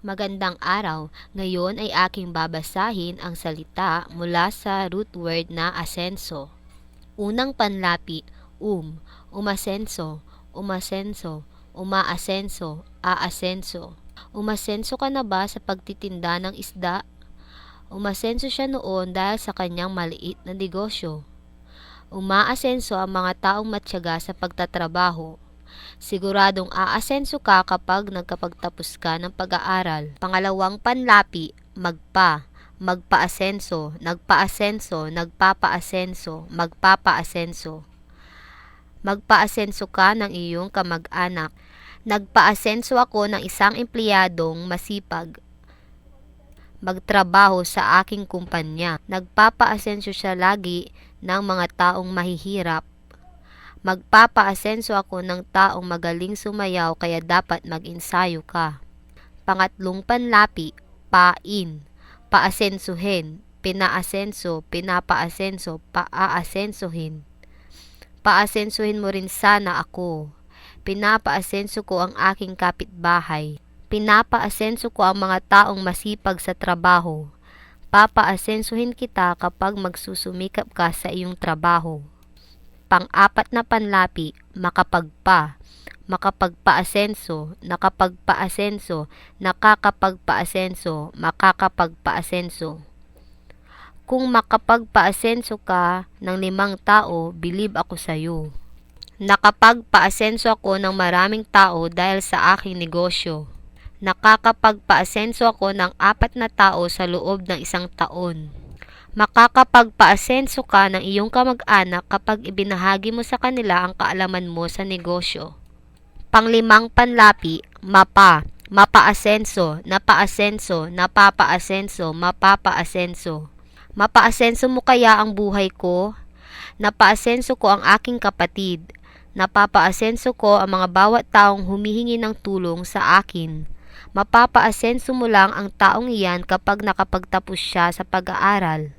Magandang araw. Ngayon ay aking babasahin ang salita mula sa root word na asenso. Unang panlapi, umasenso, umasenso, umaasenso, aasenso. Umasenso ka na ba sa pagtitinda ng isda? Umasenso siya noon dahil sa kanyang maliit na negosyo. Umaasenso ang mga taong matyaga sa pagtatrabaho. Siguradong aasenso ka kapag nagkapagtapos ka ng pag-aaral. Pangalawang panlapi, magpaasenso, nagpaasenso, nagpapaasenso, magpapaasenso. Magpaasenso ka ng iyong kamag-anak. Nagpaasenso ako ng isang empleyadong masipag magtrabaho sa aking kumpanya. Nagpapaasenso siya lagi ng mga taong mahihirap. Magpapaasenso ako ng taong magaling sumayaw kaya dapat mag-ensayo ka. Pangatlong panlapi, paasensuhin, pinaasenso, pinapaasenso, paaasensuhin. Paasensuhin mo rin sana ako. Pinapaasenso ko ang aking kapitbahay. Pinapaasenso ko ang mga taong masipag sa trabaho. Papaasensuhin kita kapag magsusumikap ka sa iyong trabaho. Pang-apat na panlapi, makapagpaasenso, nakapagpaasenso, nakakapagpaasenso, makakapagpaasenso. Kung makapagpaasenso ka ng 5 tao, bilib ako sa iyo. Nakapagpaasenso ako ng maraming tao dahil sa aking negosyo. Nakakapagpaasenso ako ng 4 na tao sa loob ng 1 taon. Makakapagpaasenso ka ng iyong kamag-anak kapag ibinahagi mo sa kanila ang kaalaman mo sa negosyo. Pang-5 panlapi, mapaasenso, napaasenso, napapaasenso, mapapaasenso. Mapaasenso mo kaya ang buhay ko? Napaasenso ko ang aking kapatid. Napapaasenso ko ang mga bawat taong humihingi ng tulong sa akin. Mapapaasenso mo lang ang taong iyan kapag nakapagtapos siya sa pag-aaral.